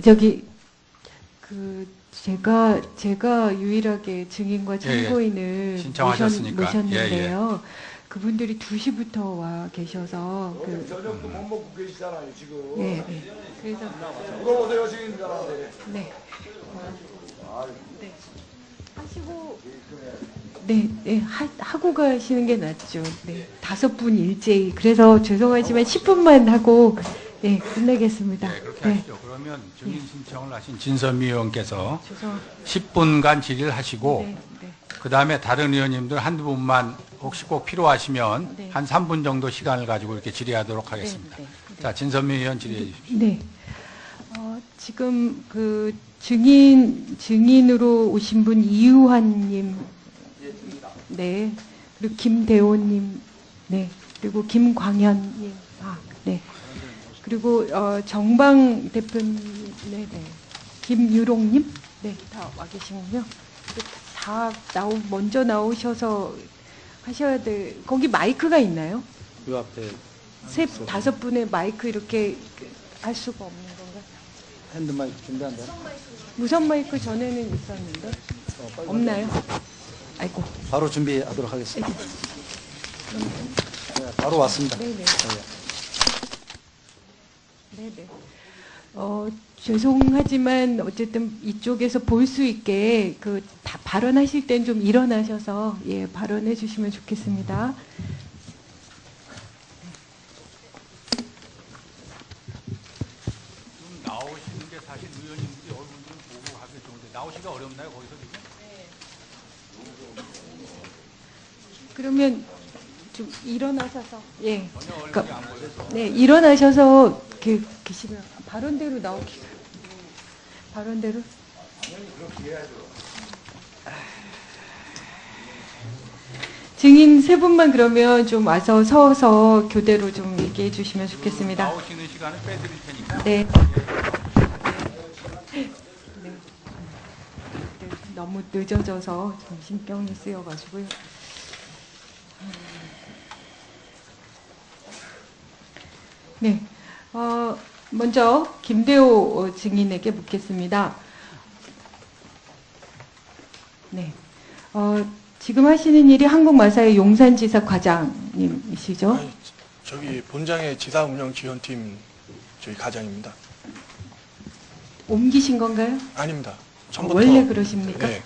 저기 제가 유일하게 증인과 참고인을 신청하셨으니까. 모셨는데요. 그분들이 2시부터 와 계셔서 저녁도 못 먹고 계시잖아요 지금. 네. 그래서 물어보세요 증인들한테. 네. 네. 하시고 네, 하고 가시는 게 낫죠. 네. 5분 일제히. 그래서 죄송하지만 10분만 하고 네, 끝내겠습니다. 네, 그렇게 네. 하시죠. 그러면 증인 신청을 하신 진선미 의원께서 죄송. 10분간 질의하시고 네, 네. 그 다음에 다른 의원님들 한두 분만 혹시 꼭 필요하시면 네. 한 3분 정도 시간을 가지고 이렇게 질의하도록 하겠습니다. 네. 자, 진선미 의원 질의해 주십시오. 네. 지금 그 증인으로 오신 분 이유환님, 네. 그리고 김대호님, 네. 그리고 김광현님, 네. 그리고 정방 대표님, 네. 김유롱님, 네. 다 와 계시군요. 다 먼저 나오셔서 하셔야 돼. 거기 마이크가 있나요? 요 앞에 5분의 마이크 이렇게 할 수가 없는 건가요? 핸드 마이크 준비한다. 무선 마이크 전에는 있었는데 없나요? 아이고. 바로 준비하도록 하겠습니다. 네, 바로 왔습니다. 네네. 네. 네네. 죄송하지만 어쨌든 이쪽에서 볼 수 있게 다 발언하실 땐 좀 일어나셔서 발언해 주시면 좋겠습니다. 좀 나오시는 게 사실 의원님들이 얼굴 좀 보고 하기 좋은데 나오시기가 어렵나요? 거기서 지금? 그러면 좀 일어나셔서 전혀 얼굴이 안 보여서. 네, 일어나셔서 계시면 발언대로 나오기. 발언대로. 증인 3분만 그러면 좀 와서 서서 교대로 좀 얘기해 주시면 좋겠습니다. 나오시는 시간을 빼드릴 테니까. 네. 네. 너무 늦어져서 좀 신경이 쓰여가지고요. 네. 먼저 김대호 증인에게 묻겠습니다. 네. 지금 하시는 일이 한국마사의 용산지사 과장님이시죠? 아니, 저기 본장의 지사 운영 지원팀 저희 과장입니다. 옮기신 건가요? 아닙니다. 처음부터. 원래 그러십니까? 네,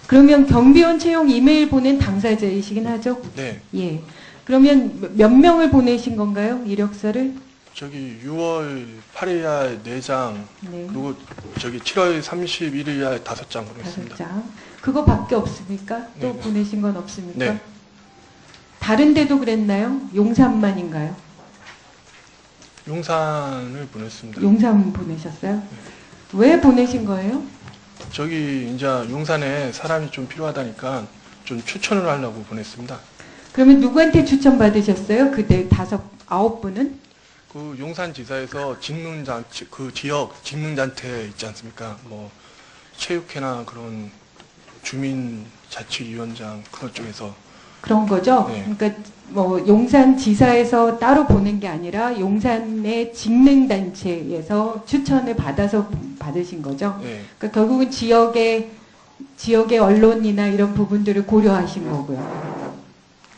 그러면 경비원 채용 이메일 보낸 당사자이시긴 하죠? 네. 예. 그러면 몇 명을 보내신 건가요? 이력서를? 저기 6월 8일 날 4장, 네. 그리고 저기 7월 31일 날 5장 보냈습니다. 5장. 그거밖에 없습니까? 또 네. 보내신 건 없습니까? 네. 다른 데도 그랬나요? 용산만인가요? 용산을 보냈습니다. 용산 보내셨어요? 왜 보내신 거예요? 저기 이제 용산에 사람이 좀 필요하다니까 좀 추천을 하려고 보냈습니다. 그러면 누구한테 추천 받으셨어요? 그때 9분은? 그 용산지사에서 직능잔치, 그 지역 직능단체 있지 않습니까? 뭐 체육회나 그런 주민자치위원장 그런 쪽에서. 그런 거죠? 네. 그러니까 뭐 용산 지사에서 따로 보낸 게 아니라 용산의 직능단체에서 추천을 받아서 받으신 거죠? 네. 그러니까 결국은 지역의 언론이나 이런 부분들을 고려하신 거고요.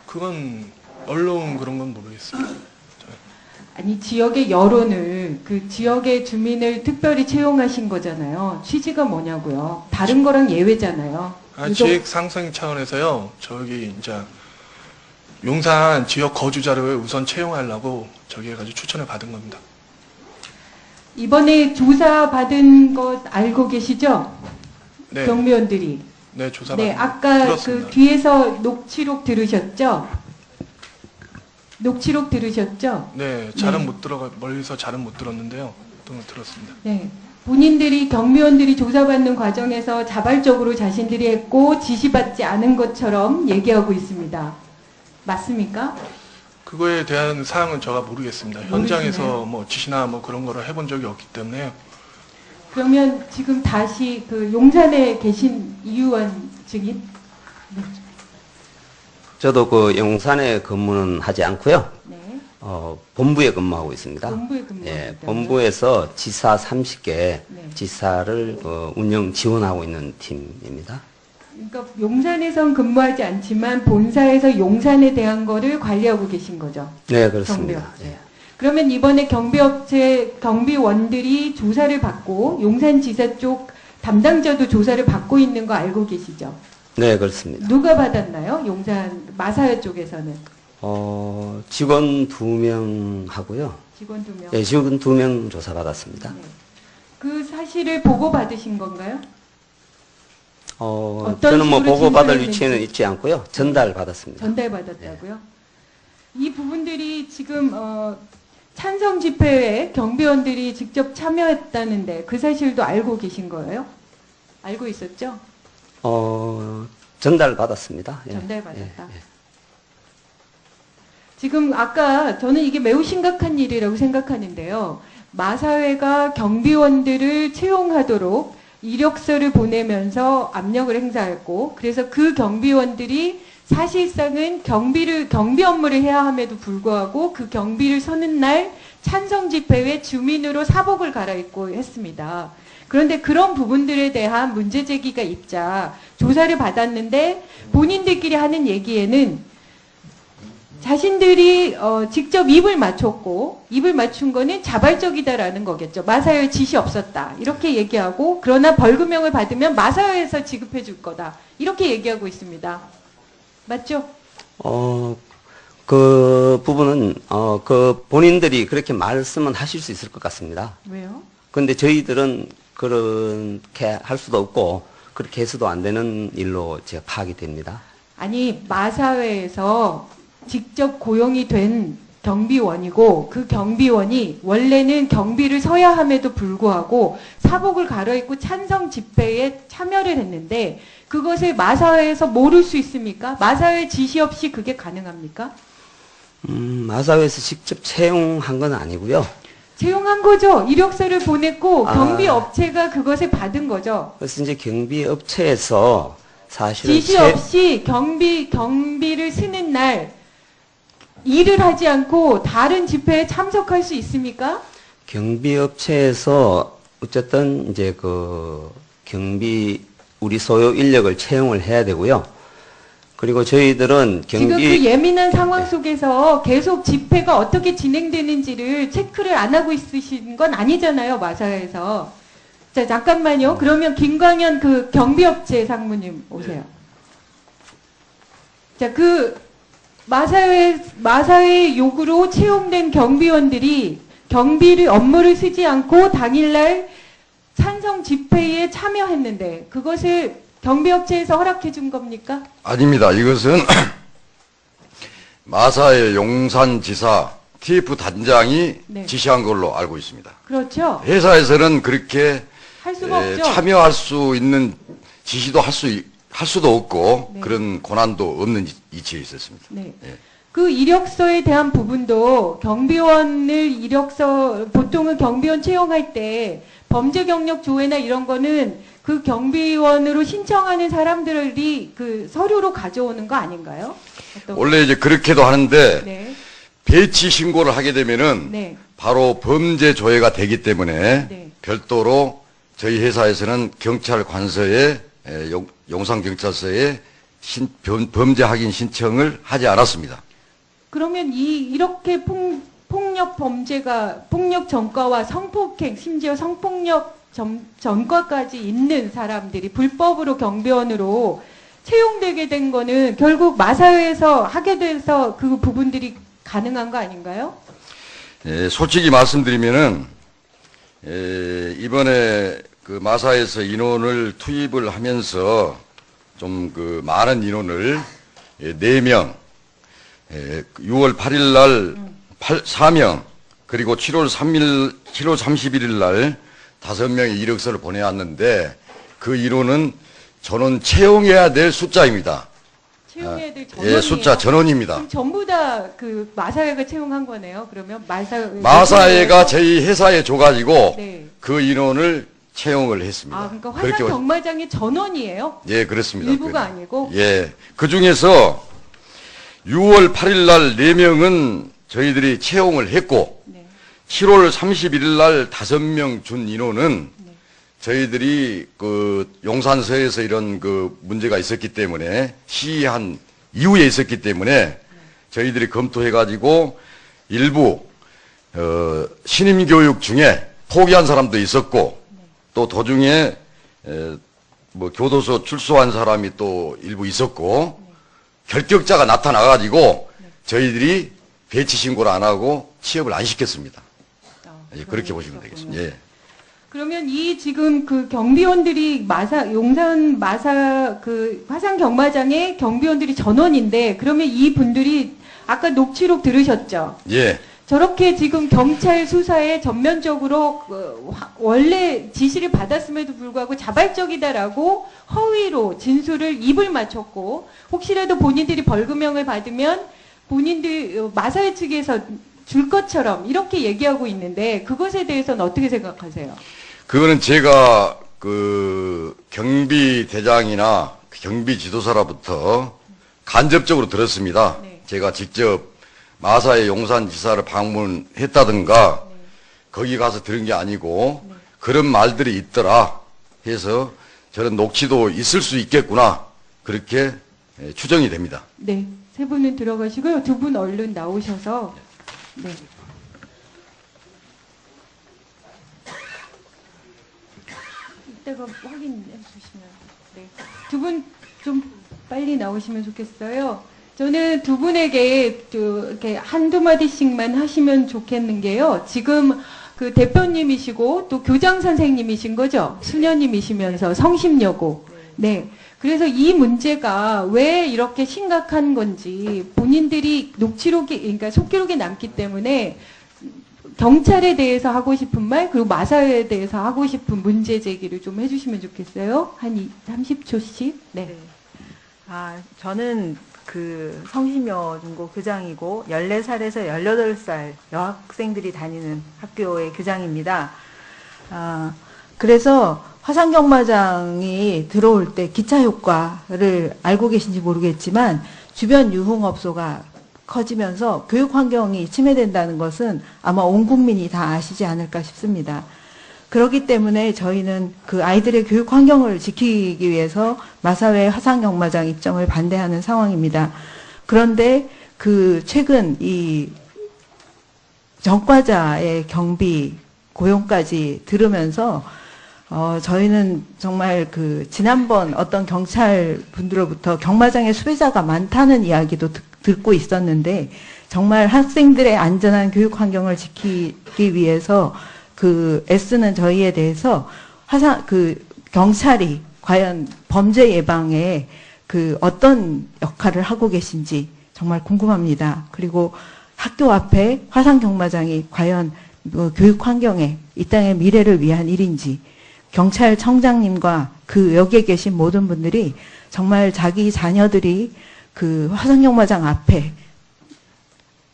그건 언론 그런 건 모르겠습니다. 아니 지역의 여론을 그 지역의 주민을 특별히 채용하신 거잖아요. 취지가 뭐냐고요. 다른 거랑 예외잖아요. 지역 상승 차원에서요. 저기 이제 용산 지역 거주자를 우선 채용하려고 저기 해가지고 추천을 받은 겁니다. 이번에 조사 받은 것 알고 계시죠? 네, 경비원들이. 네 조사 네, 받은 아까 들었습니다. 그 뒤에서 녹취록 들으셨죠? 녹취록 들으셨죠? 네, 잘은 네. 못 들어가 멀리서 잘은 못 들었는데요. 어떤 걸 들었습니다. 네. 본인들이 경비원들이 조사받는 과정에서 자발적으로 자신들이 했고 지시받지 않은 것처럼 얘기하고 있습니다. 맞습니까? 그거에 대한 사항은 제가 모르겠습니다. 현장에서 뭐 지시나 뭐 그런 거를 해본 적이 없기 때문에요. 그러면 지금 다시 그 용산에 계신 이유원 증인? 저도 그 용산에 근무는 하지 않고요. 네. 본부에 근무하고 있습니다. 본부에 근무하고 예, 있다고요? 본부에서 지사 30개 네. 지사를 운영 지원하고 있는 팀입니다. 그러니까 용산에선 근무하지 않지만 본사에서 용산에 대한 거를 관리하고 계신 거죠. 네, 그렇습니다. 경비업체. 예. 그러면 이번에 경비업체 경비원들이 조사를 받고 용산지사 쪽 담당자도 조사를 받고 있는 거 알고 계시죠? 네, 그렇습니다. 누가 받았나요? 용산 마사회 쪽에서는 직원 2명 하고요. 직원 2명. 예, 직원 2명 조사 받았습니다. 네. 그 사실을 보고 받으신 건가요? 어떤 저는 뭐 식으로 보고받을 진술했는지. 위치에는 있지 않고요. 전달 받았습니다. 전달받았다고요? 이 부분들이 지금 찬성 집회에 경비원들이 직접 참여했다는데 그 사실도 알고 계신 거예요? 알고 있었죠? 전달 받았습니다. 예. 전달받았다. 예, 예. 지금 아까 저는 이게 매우 심각한 일이라고 생각하는데요. 마사회가 경비원들을 채용하도록 이력서를 보내면서 압력을 행사했고, 그래서 그 경비원들이 사실상은 경비 업무를 해야 함에도 불구하고 그 경비를 서는 날 찬성 집회에 주민으로 사복을 갈아입고 했습니다. 그런데 그런 부분들에 대한 문제 제기가 있자 조사를 받았는데 본인들끼리 하는 얘기에는 자신들이 직접 입을 맞췄고 입을 맞춘 거는 자발적이다라는 거겠죠. 마사회 지시 없었다. 이렇게 얘기하고 그러나 벌금형을 받으면 마사회에서 지급해 줄 거다. 이렇게 얘기하고 있습니다. 맞죠? 그 부분은 그 본인들이 그렇게 말씀은 하실 수 있을 것 같습니다. 왜요? 그런데 저희들은 그렇게 할 수도 없고 그렇게 해서도 안 되는 일로 제가 파악이 됩니다. 아니 마사회에서 직접 고용이 된 경비원이고 그 경비원이 원래는 경비를 서야 함에도 불구하고 사복을 갈아입고 찬성 집회에 참여를 했는데 그것을 마사회에서 모를 수 있습니까? 마사회 지시 없이 그게 가능합니까? 마사회에서 직접 채용한 건 아니고요. 채용한 거죠. 이력서를 보냈고 아. 경비업체가 그것을 받은 거죠. 그래서 이제 경비업체에서 사실은 지시 없이 경비를 쓰는 날 일을 하지 않고 다른 집회에 참석할 수 있습니까? 경비업체에서 어쨌든 이제 그 우리 소요 인력을 채용을 해야 되고요. 그리고 저희들은 지금 그 예민한 상황 속에서 계속 집회가 어떻게 진행되는지를 체크를 안 하고 있으신 건 아니잖아요, 마사회에서. 자, 잠깐만요. 그러면 김광현 그 경비업체 상무님 오세요. 자, 그 마사회 요구로 채용된 경비원들이 경비를 업무를 쓰지 않고 당일날 찬성 집회에 참여했는데 그것을 경비업체에서 허락해 준 겁니까? 아닙니다. 이것은 마사의 용산지사 TF 단장이 네. 지시한 걸로 알고 있습니다. 그렇죠. 회사에서는 그렇게 할 수가 없죠. 참여할 수 있는 지시도 할 수도 없고 네. 그런 권한도 없는 위치에 있었습니다. 네. 예. 그 이력서에 대한 부분도 보통은 경비원 채용할 때 범죄 경력 조회나 이런 거는 그 경비원으로 신청하는 사람들이 그 서류로 가져오는 거 아닌가요? 원래 이제 그렇게도 하는데 네. 배치 신고를 하게 되면은 네. 바로 범죄 조회가 되기 때문에 네. 별도로 저희 회사에서는 경찰 관서에 용산경찰서에 범죄 확인 신청을 하지 않았습니다. 그러면 이렇게 폭력 범죄가 폭력 전과와 성폭행 심지어 성폭력 전과까지 있는 사람들이 불법으로 경비원으로 채용되게 된 거는 결국 마사회에서 하게 돼서 그 부분들이 가능한 거 아닌가요? 예, 솔직히 말씀드리면은 이번에 그 마사에서 인원을 투입을 하면서 좀 그 많은 인원을 4명, 6월 8일 날 4명, 그리고 7월 31일 날 5명의 이력서를 보내왔는데 그 인원은 전원 채용해야 될 숫자입니다. 채용해야 될 전원이에요. 예, 숫자 전원입니다. 그럼 전부 다 그 마사회가 채용한 거네요. 그러면 마사회가 저희 회사에 줘가지고 네. 그 인원을 채용을 했습니다. 아, 그러니까 화산 경마장의 전원이에요. 예, 그렇습니다. 일부가 아니고. 예. 그 중에서 6월 8일 날 4명은 저희들이 채용을 했고 네. 7월 31일 날 5명 준 인원은 네. 저희들이 그 용산서에서 이런 그 문제가 있었기 때문에 시한 이후에 있었기 때문에 저희들이 검토해가지고 일부 신임 교육 중에 포기한 사람도 있었고 또 도중에 뭐 교도소 출소한 사람이 또 일부 있었고 결격자가 나타나가지고 저희들이 배치 신고를 안 하고 취업을 안 시켰습니다. 그렇게 보시면 되겠습니다. 예. 그러면 이 지금 그 경비원들이 용산 그 화산 경마장의 경비원들이 전원인데 그러면 이 분들이 아까 녹취록 들으셨죠? 예. 저렇게 지금 경찰 수사에 전면적으로 원래 지시를 받았음에도 불구하고 자발적이다라고 허위로 진술을 입을 맞췄고 혹시라도 본인들이 벌금형을 받으면 본인들 마사회 측에서 줄 것처럼 이렇게 얘기하고 있는데 그것에 대해서는 어떻게 생각하세요? 그거는 제가 그 경비대장이나 경비 지도사로부터 간접적으로 들었습니다. 네. 제가 직접 마사회 용산지사를 방문했다든가 거기 가서 들은 게 아니고 그런 말들이 있더라 해서 저런 녹취도 있을 수 있겠구나 그렇게 추정이 됩니다. 네, 세 분은 들어가시고요. 두 분 얼른 나오셔서 네. 이따가 확인해 주시면 네. 두 분 좀 빨리 나오시면 좋겠어요. 저는 두 분에게 이렇게 한두 마디씩만 하시면 좋겠는 게요. 지금 그 대표님이시고 또 교장 선생님이신 거죠? 수녀님이시면서 성심여고. 네. 그래서 이 문제가 왜 이렇게 심각한 건지 본인들이 녹취록이, 그러니까 속기록이 남기 때문에 경찰에 대해서 하고 싶은 말, 그리고 마사회에 대해서 하고 싶은 문제 제기를 좀 해주시면 좋겠어요. 한 30초씩. 네. 저는 그 성심여 중고 교장이고 14살에서 18살 여학생들이 다니는 학교의 교장입니다. 그래서 화산경마장이 들어올 때 기차 효과를 알고 계신지 모르겠지만 주변 유흥업소가 커지면서 교육 환경이 침해된다는 것은 아마 온 국민이 다 아시지 않을까 싶습니다. 그렇기 때문에 저희는 그 아이들의 교육 환경을 지키기 위해서 마사회 화산경마장 입점을 반대하는 상황입니다. 그런데 그 최근 이 전과자의 경비 고용까지 들으면서 저희는 정말 그 지난번 어떤 경찰 분들로부터 경마장에 수배자가 많다는 이야기도 듣고 있었는데 정말 학생들의 안전한 교육 환경을 지키기 위해서 그 애쓰는 저희에 대해서 경찰이 과연 범죄 예방에 그 어떤 역할을 하고 계신지 정말 궁금합니다. 그리고 학교 앞에 화산경마장이 과연 교육 환경에 이 땅의 미래를 위한 일인지 경찰청장님과 그 여기에 계신 모든 분들이 정말 자기 자녀들이 그 화산경마장 앞에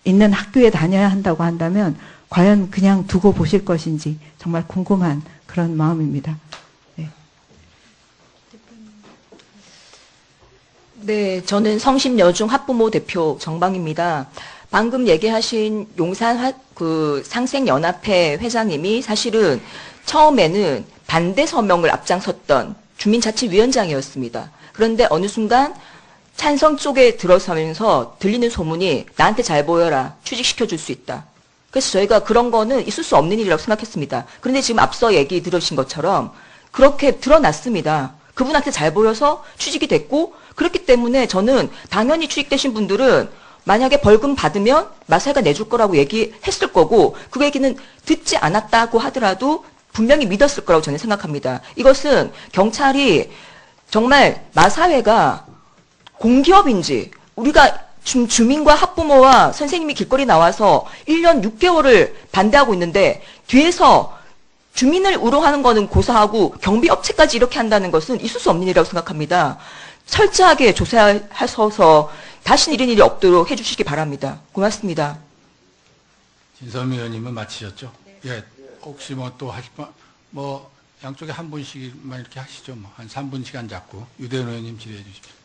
있는 학교에 다녀야 한다고 한다면 과연 그냥 두고 보실 것인지 정말 궁금한 그런 마음입니다. 네. 네, 저는 성심여중 학부모 대표 정방입니다. 방금 얘기하신 용산 상생연합회 회장님이 사실은 처음에는 반대 서명을 앞장섰던 주민자치위원장이었습니다. 그런데 어느 순간 찬성 쪽에 들어서면서 들리는 소문이 나한테 잘 보여라, 취직시켜줄 수 있다. 그래서 저희가 그런 거는 있을 수 없는 일이라고 생각했습니다. 그런데 지금 앞서 얘기 들으신 것처럼 그렇게 드러났습니다. 그분한테 잘 보여서 취직이 됐고 그렇기 때문에 저는 당연히 취직되신 분들은 만약에 벌금 받으면 마사회가 내줄 거라고 얘기했을 거고 그 얘기는 듣지 않았다고 하더라도 분명히 믿었을 거라고 저는 생각합니다. 이것은 경찰이 정말 마사회가 공기업인지 우리가 주민과 학부모와 선생님이 길거리 나와서 1년 6개월을 반대하고 있는데 뒤에서 주민을 우롱하는 거는 고사하고 경비업체까지 이렇게 한다는 것은 있을 수 없는 일이라고 생각합니다. 철저하게 조사하셔서 다시는 이런 일이 없도록 해주시기 바랍니다. 고맙습니다. 진섬 의원님은 마치셨죠? 예. 혹시 뭐 또 하실 뭐 양쪽에 한 분씩만 이렇게 하시죠. 뭐 한 3분 시간 잡고 유대현 의원님 질의해 주십시오.